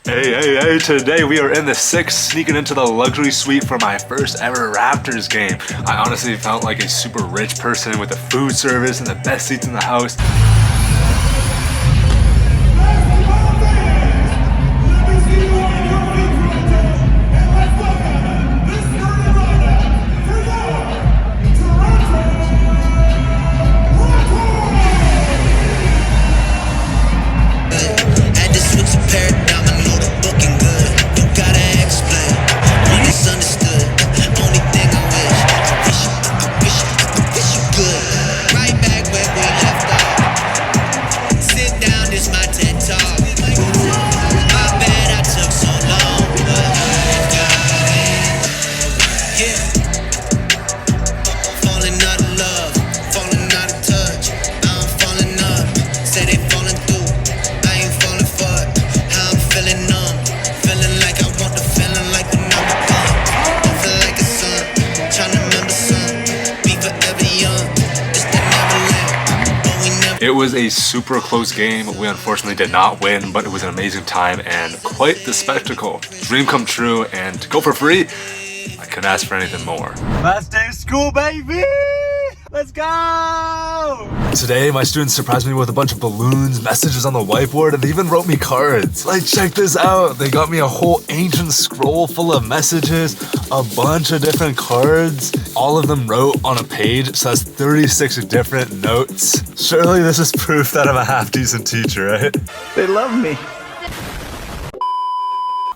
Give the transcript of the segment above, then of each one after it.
Hey, today we are in the 6, sneaking into the luxury suite for my first ever Raptors game. I honestly felt like a super rich person with the food service and the best seats in the house. It was a super close game. We unfortunately did not win, but it was an amazing time and quite the spectacle. Dream come true, and to go for free, I couldn't ask for anything more. Last day of school, baby! Let's go! Today, my students surprised me with a bunch of balloons, messages on the whiteboard, and they even wrote me cards. Like, check this out. They got me a whole ancient scroll full of messages, a bunch of different cards. All of them wrote on a page, so that's 36 different notes. Surely this is proof that I'm a half-decent teacher, right? They love me.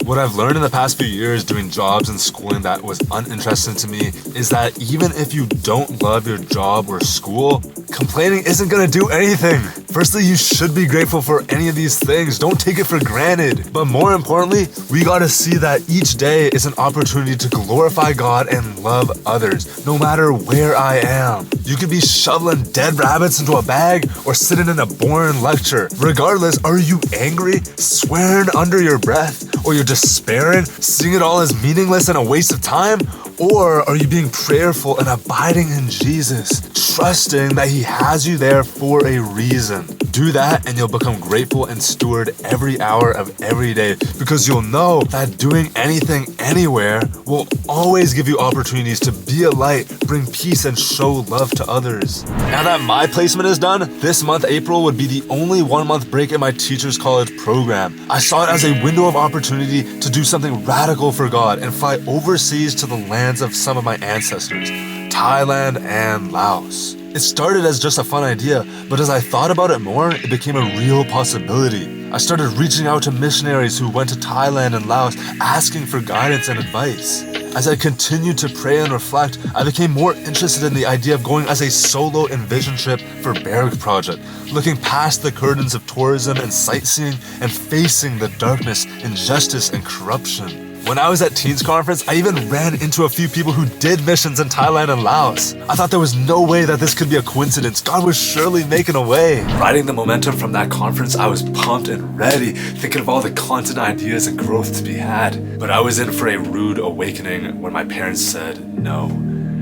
What I've learned in the past few years doing jobs and schooling that was uninteresting to me is that even if you don't love your job or school, complaining isn't gonna do anything. Firstly, you should be grateful for any of these things. Don't take it for granted. But more importantly, we gotta see that each day is an opportunity to glorify God and love others, no matter where I am. You could be shoveling dead rabbits into a bag or sitting in a boring lecture. Regardless, are you angry, swearing under your breath, or you're despairing, seeing it all as meaningless and a waste of time? Or are you being prayerful and abiding in Jesus, trusting that He has you there for a reason? Do that and you'll become grateful and steward every hour of every day, because you'll know that doing anything anywhere will always give you opportunities to be a light, bring peace, and show love to others. Now that my placement is done, this month, April, would be the only 1-month break in my teacher's college program. I saw it as a window of opportunity to do something radical for God and fly overseas to the lands of some of my ancestors, Thailand and Laos. It started as just a fun idea, but as I thought about it more, it became a real possibility. I started reaching out to missionaries who went to Thailand and Laos, asking for guidance and advice. As I continued to pray and reflect, I became more interested in the idea of going as a solo envision trip for Barak Project, looking past the curtains of tourism and sightseeing and facing the darkness, injustice, and corruption. When I was at Teens Conference, I even ran into a few people who did missions in Thailand and Laos. I thought there was no way that this could be a coincidence. God was surely making a way. Riding the momentum from that conference, I was pumped and ready, thinking of all the content ideas and growth to be had. But I was in for a rude awakening when my parents said no,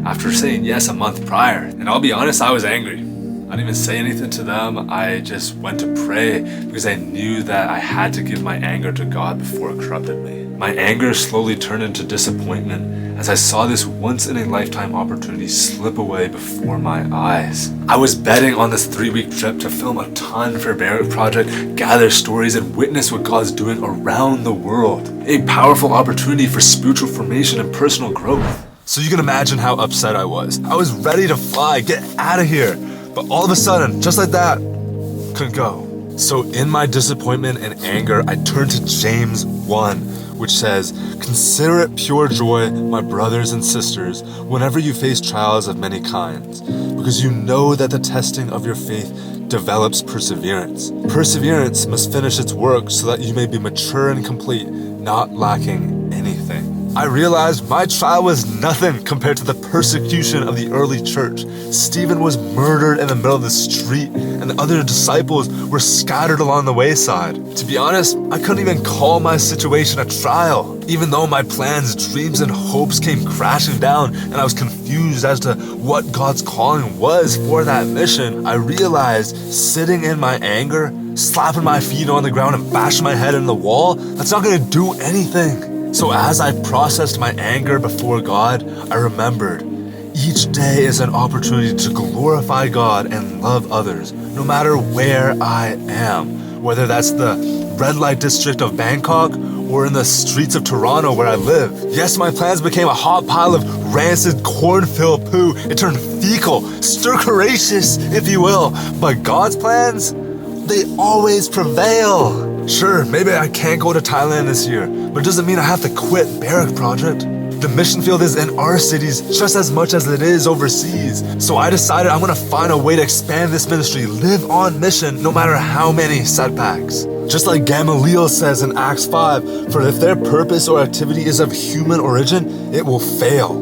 after saying yes a month prior. And I'll be honest, I was angry. I didn't even say anything to them. I just went to pray because I knew that I had to give my anger to God before it corrupted me. My anger slowly turned into disappointment as I saw this once-in-a-lifetime opportunity slip away before my eyes. I was betting on this 3-week trip to film a ton for Barak Project, gather stories, and witness what God's doing around the world. A powerful opportunity for spiritual formation and personal growth. So you can imagine how upset I was. I was ready to fly, get out of here. But all of a sudden, just like that, couldn't go. So in my disappointment and anger, I turned to James 1, which says, "Consider it pure joy, my brothers and sisters, whenever you face trials of many kinds, because you know that the testing of your faith develops perseverance. Perseverance must finish its work so that you may be mature and complete, not lacking anything." I realized my trial was nothing compared to the persecution of the early church. Stephen was murdered in the middle of the street, and the other disciples were scattered along the wayside. To be honest, I couldn't even call my situation a trial. Even though my plans, dreams, and hopes came crashing down, and I was confused as to what God's calling was for that mission, I realized sitting in my anger slapping my feet on the ground and bashing my head in the wall, that's not gonna do anything. So as I processed my anger before God, I remembered each day is an opportunity to glorify God and love others, no matter where I am, whether that's the red light district of Bangkok or in the streets of Toronto where I live. Yes, my plans became a hot pile of rancid corn-filled poo. It turned fecal, stercoraceous, if you will. But God's plans, they always prevail. Sure, maybe I can't go to Thailand this year, but it doesn't mean I have to quit Barak Project. The mission field is in our cities just as much as it is overseas. So I decided I'm gonna find a way to expand this ministry, live on mission, no matter how many setbacks. Just like Gamaliel says in Acts 5, for if their purpose or activity is of human origin, it will fail.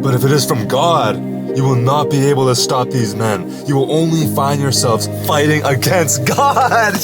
But if it is from God, you will not be able to stop these men. You will only find yourselves fighting against God.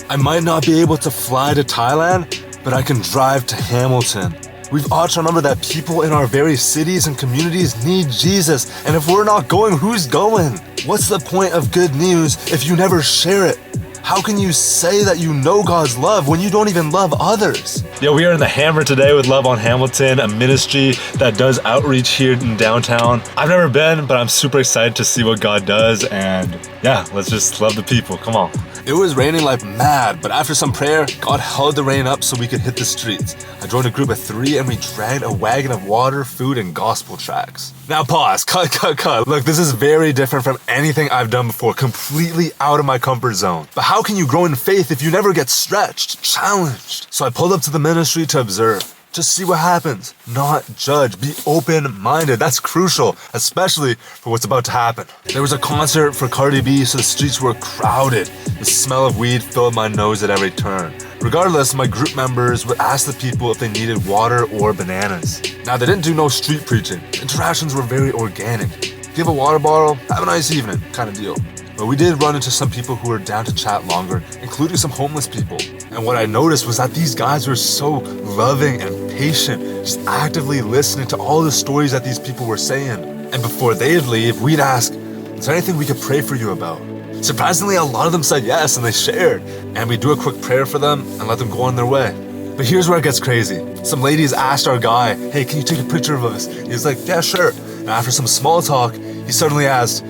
I might not be able to fly to Thailand, but I can drive to Hamilton. We've ought to remember that people in our very cities and communities need Jesus, and if we're not going, who's going? What's the point of good news if you never share it? How can you say that you know God's love when you don't even love others? Yeah, we are in the Hammer today with Love on Hamilton, a ministry that does outreach here in downtown. I've never been, but I'm super excited to see what God does, and yeah, let's just love the people. Come on. It was raining like mad, but after some prayer, God held the rain up so we could hit the streets. I joined a group of 3 and we dragged a wagon of water, food, and gospel tracts. Now pause, cut. Look, this is very different from anything I've done before, completely out of my comfort zone. But how can you grow in faith if you never get stretched, challenged? So I pulled up to the ministry to observe. Just see what happens, not judge, be open-minded. That's crucial, especially for what's about to happen. There was a concert for Cardi B, so the streets were crowded. The smell of weed filled my nose at every turn. Regardless, my group members would ask the people if they needed water or bananas. Now, they didn't do no street preaching. Interactions were very organic. Give a water bottle, have a nice evening, kind of deal. But we did run into some people who were down to chat longer, including some homeless people. And what I noticed was that these guys were so loving and patient, just actively listening to all the stories that these people were saying. And before they'd leave, we'd ask, is there anything we could pray for you about? Surprisingly, a lot of them said yes, and they shared. And we'd do a quick prayer for them and let them go on their way. But here's where it gets crazy. Some ladies asked our guy, hey, can you take a picture of us? He was like, yeah, sure. And after some small talk, he suddenly asked,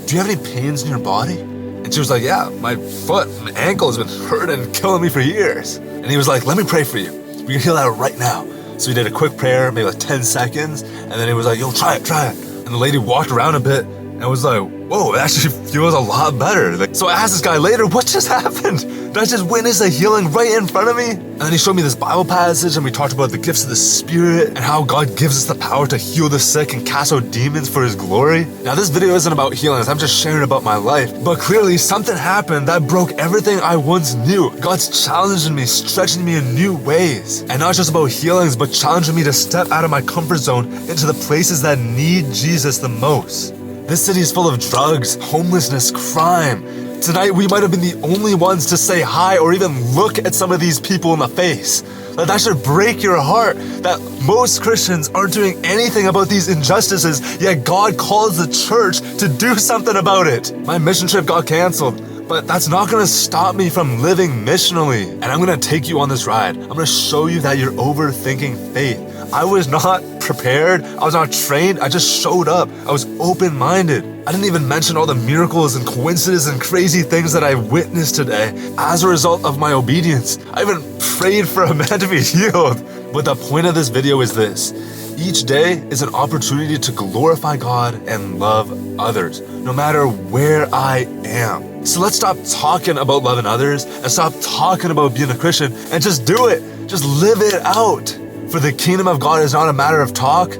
do you have any pains in your body? And she was like, yeah, my foot, my ankle has been hurting and killing me for years. And he was like, let me pray for you. We can heal that right now. So we did a quick prayer, maybe like 10 seconds. And then he was like, yo, try it. And the lady walked around a bit and was like, whoa, it actually feels a lot better. So I asked this guy later, what just happened? Did I just witness a healing right in front of me? And then he showed me this Bible passage and we talked about the gifts of the Spirit and how God gives us the power to heal the sick and cast out demons for His glory. Now this video isn't about healings, I'm just sharing about my life. But clearly something happened that broke everything I once knew. God's challenging me, stretching me in new ways. And not just about healings, but challenging me to step out of my comfort zone into the places that need Jesus the most. This city is full of drugs, homelessness, crime. Tonight, we might have been the only ones to say hi or even look at some of these people in the face. That should break your heart that most Christians aren't doing anything about these injustices, yet God calls the church to do something about it. My mission trip got canceled, but that's not gonna stop me from living missionally. And I'm gonna take you on this ride. I'm gonna show you that you're overthinking faith. I was not prepared, I was not trained, I just showed up. I was open-minded. I didn't even mention all the miracles and coincidences and crazy things that I witnessed today as a result of my obedience. I even prayed for a man to be healed. But the point of this video is this. Each day is an opportunity to glorify God and love others, no matter where I am. So let's stop talking about loving others and stop talking about being a Christian and just do it. Just live it out. For the kingdom of God is not a matter of talk,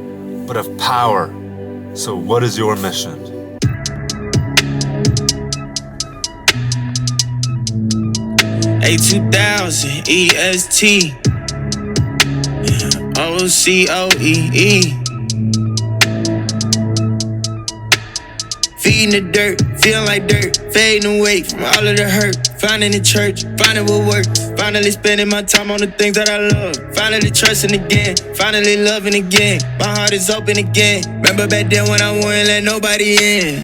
but of power. So what is your mission? A2000 EST OCOEE. Feeding the dirt, feeling like dirt, fading away from all of the hurt. Finding the church, finding what works. Finally spending my time on the things that I love. Finally trusting again, finally loving again. My heart is open again. Remember back then when I wouldn't let nobody in.